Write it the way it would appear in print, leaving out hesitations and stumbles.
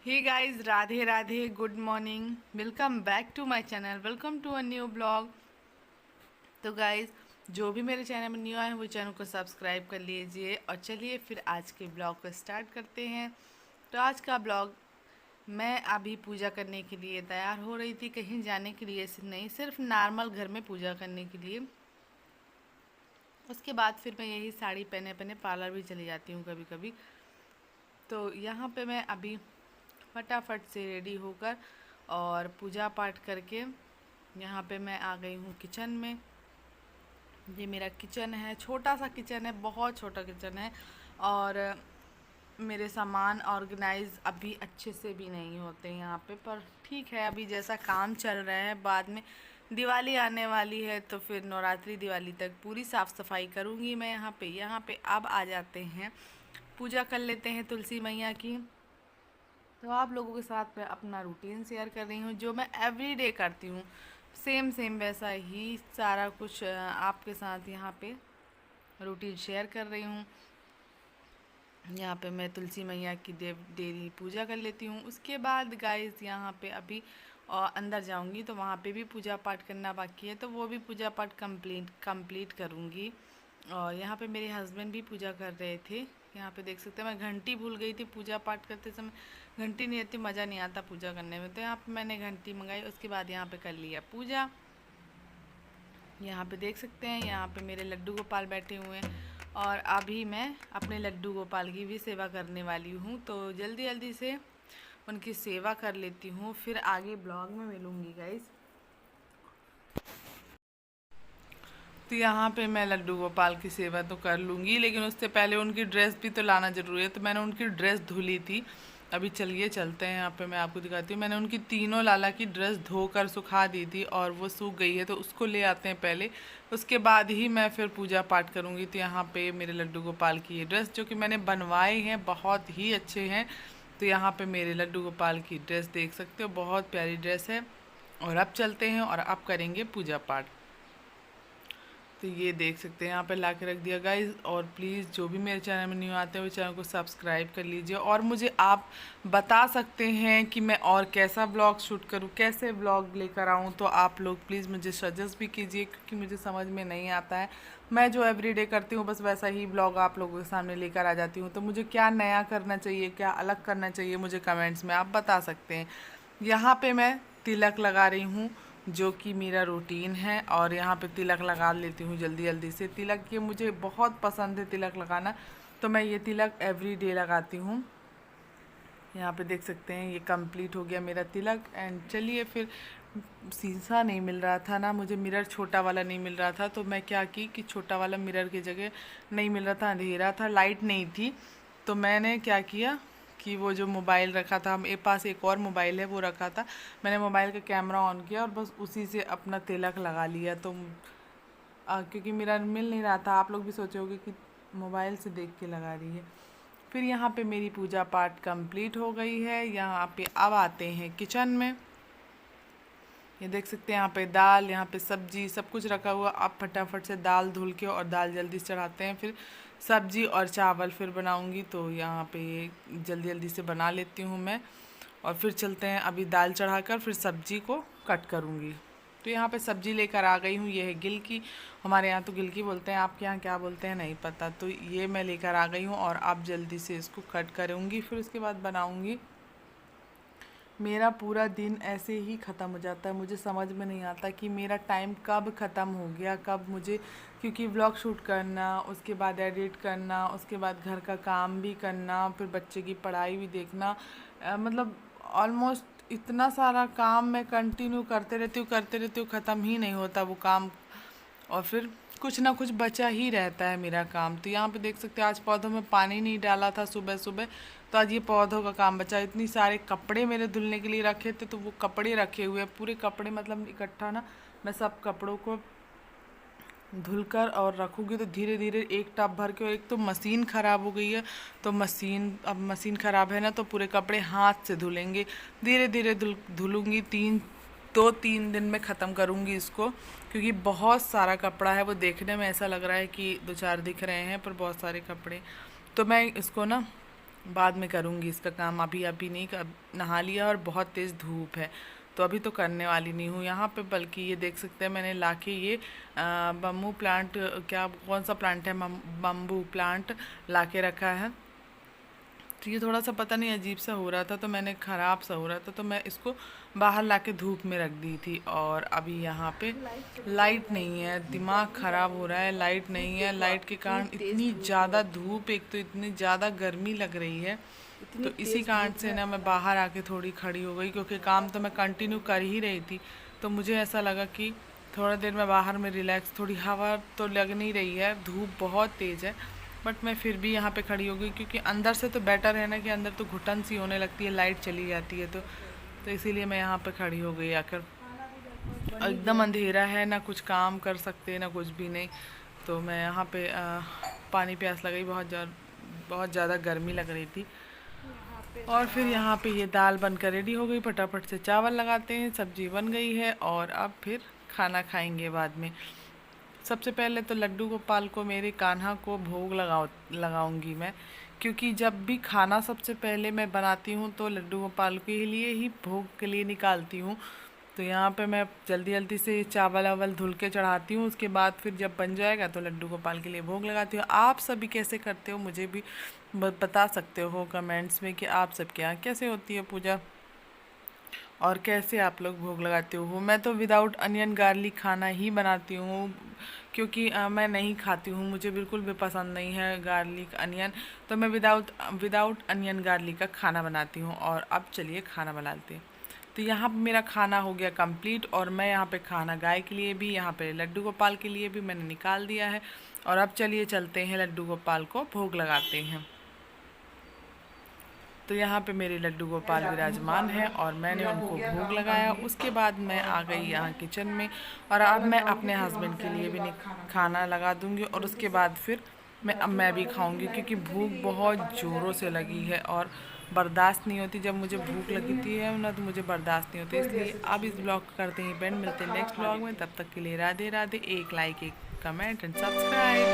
Hey guys, Radhe Radhe, good morning, welcome back to my channel, welcome to a new blog. तो guys, जो भी मेरे channel में new आए हैं वो चैनल को सब्सक्राइब कर लीजिए। और चलिए फिर आज के ब्लॉग को स्टार्ट करते हैं। तो आज का ब्लॉग, मैं अभी पूजा करने के लिए तैयार हो रही थी, कहीं जाने के लिए नहीं, सिर्फ नॉर्मल घर में पूजा करने के लिए। उसके बाद फिर मैं यही साड़ी पहने पहने पार्लर भी चली जाती हूँ कभी कभी। तो यहाँ पे मैं अभी फटाफट से रेडी होकर और पूजा पाठ करके यहाँ पे मैं आ गई हूँ किचन में। ये मेरा किचन है, छोटा सा किचन है, बहुत छोटा किचन है। और मेरे सामान ऑर्गेनाइज अभी अच्छे से भी नहीं होते यहाँ पे, पर ठीक है, अभी जैसा काम चल रहा है। बाद में दिवाली आने वाली है तो फिर नवरात्रि दिवाली तक पूरी साफ़ सफाई करूँगी मैं यहाँ पे अब आ जाते हैं, पूजा कर लेते हैं तुलसी मैया की। तो आप लोगों के साथ मैं अपना रूटीन शेयर कर रही हूँ, जो मैं एवरी डे करती हूँ। सेम सेम वैसा ही सारा कुछ आपके साथ यहाँ पे रूटीन शेयर कर रही हूँ। यहाँ पे मैं तुलसी मैया की डेली पूजा कर लेती हूँ। उसके बाद गाइस यहाँ पे अभी अंदर जाऊँगी तो वहाँ पे भी पूजा पाठ करना बाकी है, तो वो भी पूजा पाठ कंप्लीट करूँगी। और यहाँ पे मेरे हस्बैंड भी पूजा कर रहे थे। यहाँ पे देख सकते हैं, मैं घंटी भूल गई थी पूजा पाठ करते समय। घंटी नहीं आती, मज़ा नहीं आता पूजा करने में, तो यहाँ पे मैंने घंटी मंगाई। उसके बाद यहाँ पे कर लिया पूजा। यहाँ पे देख सकते हैं, यहाँ पे मेरे लड्डू गोपाल बैठे हुए हैं और अभी मैं अपने लड्डू गोपाल की भी सेवा करने वाली हूँ। तो जल्दी जल्दी से उनकी सेवा कर लेती हूँ, फिर आगे ब्लॉग में मिलूँगी गाइस। तो यहाँ पे मैं लड्डू गोपाल की सेवा तो कर लूँगी, लेकिन उससे पहले उनकी ड्रेस भी तो लाना ज़रूरी है। तो मैंने उनकी ड्रेस धुली थी। अभी चलिए चलते हैं, यहाँ पे मैं आपको दिखाती हूँ। मैंने उनकी तीनों लाला की ड्रेस धोकर सुखा दी थी और वो सूख गई है, तो उसको ले आते हैं पहले। उसके बाद ही मैं फिर पूजा पाठ करूँगी। तो यहाँ पे मेरे लड्डू गोपाल की ये ड्रेस जो कि मैंने बनवाए हैं, बहुत ही अच्छे हैं। तो यहाँ पे मेरे लड्डू गोपाल की ड्रेस देख सकते हो, बहुत प्यारी ड्रेस है। और अब चलते हैं और अब करेंगे पूजा पाठ। तो ये देख सकते हैं, यहाँ पे ला के रख दिया गाइज। और प्लीज़ जो भी मेरे चैनल में न्यू आते हैं वो चैनल को सब्सक्राइब कर लीजिए। और मुझे आप बता सकते हैं कि मैं और कैसा ब्लॉग शूट करूँ, कैसे ब्लॉग लेकर आऊँ। तो आप लोग प्लीज़ मुझे सजेस्ट भी कीजिए, क्योंकि मुझे समझ में नहीं आता है। मैं जो एवरीडे करती हूँ बस वैसा ही ब्लॉग आप लोगों के सामने लेकर आ जाती हूँ। तो मुझे क्या नया करना चाहिए, क्या अलग करना चाहिए, मुझे कमेंट्स में आप बता सकते हैं। यहाँ पे मैं तिलक लगा रही हूँ, जो कि मेरा रूटीन है। और यहाँ पे तिलक लगा लेती हूँ जल्दी जल्दी से। तिलक ये मुझे बहुत पसंद है तिलक लगाना, तो मैं ये तिलक एवरी डे लगाती हूँ। यहाँ पे देख सकते हैं, ये कंप्लीट हो गया मेरा तिलक। एंड चलिए फिर, शीशा नहीं मिल रहा था ना मुझे, मिरर छोटा वाला नहीं मिल रहा था, तो मैं क्या की कि छोटा वाला मिरर की जगह नहीं मिल रहा था, अंधेरा था, लाइट नहीं थी। तो मैंने क्या किया कि वो जो मोबाइल रखा था, मेरे पास एक और मोबाइल है वो रखा था, मैंने मोबाइल का कैमरा ऑन किया और बस उसी से अपना तिलक लगा लिया। तो क्योंकि मिरर मिल नहीं रहा था, आप लोग भी सोचे होगे कि मोबाइल से देख के लगा रही है। फिर यहाँ पे मेरी पूजा पाठ कंप्लीट हो गई है। यहाँ पे अब आते हैं किचन में। ये देख सकते हैं, यहाँ पे दाल, यहाँ पे सब्जी, सब कुछ रखा हुआ। अब फटाफट से दाल धुल के और दाल जल्दी से चढ़ाते हैं, फिर सब्जी और चावल फिर बनाऊंगी। तो यहाँ पे जल्दी जल्दी से बना लेती हूँ मैं। और फिर चलते हैं, अभी दाल चढ़ाकर फिर सब्जी को कट करूँगी। तो यहाँ पे सब्जी लेकर आ गई हूँ, ये है गिलकी। हमारे यहाँ तो गिलकी बोलते हैं, आपके यहाँ क्या बोलते हैं नहीं पता। तो ये मैं लेकर आ गई हूँ और अब जल्दी से इसको कट करूँगी, फिर उसके बाद बनाऊँगी। मेरा पूरा दिन ऐसे ही ख़त्म हो जाता है, मुझे समझ में नहीं आता कि मेरा टाइम कब ख़त्म हो गया, कब मुझे, क्योंकि व्लॉग शूट करना, उसके बाद एडिट करना, उसके बाद घर का काम भी करना, फिर बच्चे की पढ़ाई भी देखना, मतलब ऑलमोस्ट इतना सारा काम मैं कंटिन्यू करते रहती हूँ, ख़त्म ही नहीं होता वो काम। और फिर कुछ ना कुछ बचा ही रहता है मेरा काम। तो यहाँ पे देख सकते हैं, आज पौधों में पानी नहीं डाला था सुबह सुबह, तो आज ये पौधों का काम बचा। इतनी सारे कपड़े मेरे धुलने के लिए रखे थे, तो वो कपड़े रखे हुए पूरे कपड़े, मतलब इकट्ठा ना, मैं सब कपड़ों को धुलकर और रखूँगी। तो धीरे धीरे एक टब भर के, और एक तो मशीन ख़राब हो गई है, तो अब मशीन ख़राब है ना, तो पूरे कपड़े हाथ से धुलेंगे। धीरे धीरे धुलूँगी, 3 दिन में ख़त्म करूँगी इसको, क्योंकि बहुत सारा कपड़ा है। वो देखने में ऐसा लग रहा है कि 2-4 दिख रहे हैं, पर बहुत सारे कपड़े। तो मैं इसको ना बाद में करूँगी इसका काम, अभी अभी नहीं कर। नहा लिया और बहुत तेज़ धूप है तो अभी तो करने वाली नहीं हूँ यहाँ पे। बल्कि ये देख सकते हैं मैंने लाके ये बम्बू प्लांट, क्या कौन सा प्लांट है, बम्बू प्लांट लाके रखा है। तो ये थोड़ा सा पता नहीं अजीब सा हो रहा था, तो मैंने ख़राब सा हो रहा था तो मैं इसको बाहर लाके धूप में रख दी थी। और अभी यहाँ पे लाइट नहीं है, दिमाग ख़राब हो रहा है, लाइट नहीं है। लाइट के कारण इतनी ज़्यादा धूप, एक तो इतनी ज़्यादा गर्मी लग रही है, तो इसी कारण से ना मैं बाहर आके थोड़ी खड़ी हो गई, क्योंकि काम तो मैं कंटिन्यू कर ही रही थी। तो मुझे ऐसा लगा कि थोड़ा देर मैं बाहर में रिलैक्स, थोड़ी हवा तो लग नहीं रही है, धूप बहुत तेज़ है, बट मैं फिर भी यहाँ पे खड़ी हो गई, क्योंकि अंदर से तो बेटर है ना, कि अंदर तो घुटन सी होने लगती है, लाइट चली जाती है तो इसीलिए मैं यहाँ पे खड़ी हो गई आकर। एकदम अंधेरा है, ना कुछ काम कर सकते ना कुछ भी नहीं। तो मैं यहाँ पे पानी प्यास लगी, बहुत ज़्यादा गर्मी लग रही थी। और फिर यहाँ पे ये दाल बनकर रेडी हो गई, फटाफट से चावल लगाते हैं, सब्जी बन गई है और अब फिर खाना खाएंगे बाद में। सबसे पहले तो लड्डू गोपाल को, मेरे कान्हा को भोग लगाऊंगी मैं, क्योंकि जब भी खाना सबसे पहले मैं बनाती हूँ तो लड्डू गोपाल के लिए ही भोग के लिए निकालती हूँ। तो यहाँ पे मैं जल्दी जल्दी से चावल वावल धुल के चढ़ाती हूँ, उसके बाद फिर जब बन जाएगा तो लड्डू गोपाल के लिए भोग लगाती हूँ। आप सभी कैसे करते हो मुझे भी बता सकते हो कमेंट्स में कि आप सबके यहाँ कैसे होती है पूजा और कैसे आप लोग भोग लगाते हो। मैं तो विदाउट अनियन गार्लिक खाना ही बनाती हूँ, क्योंकि मैं नहीं खाती हूँ, मुझे बिल्कुल भी पसंद नहीं है गार्लिक अनियन, तो मैं विदाउट अनियन गार्लिक का खाना बनाती हूँ। और अब चलिए खाना बनाते हैं। तो यहाँ पे मेरा खाना हो गया कंप्लीट, और मैं यहाँ पे खाना गाय के लिए भी, यहाँ पे लड्डू गोपाल के लिए भी मैंने निकाल दिया है। और अब चलिए चलते हैं लड्डू गोपाल को भोग लगाते हैं। तो यहाँ पे मेरे लड्डू गोपाल विराजमान है और मैंने उनको भोग लगाया। उसके बाद मैं आ गई यहाँ किचन में, और अब मैं अपने हस्बैंड के लिए भी खाना लगा दूँगी, और उसके बाद फिर मैं भी खाऊँगी, क्योंकि भूख बहुत ज़ोरों से लगी है और बर्दाश्त नहीं होती। जब मुझे भूख लगती है ना तो मुझे बर्दाश्त नहीं होती। इसलिए अब इस ब्लॉग को करते हैं पेंड, मिलते हैं नेक्स्ट ब्लॉग में। तब तक के लिए राधे राधे। एक लाइक, एक कमेंट एंड सब्सक्राइब।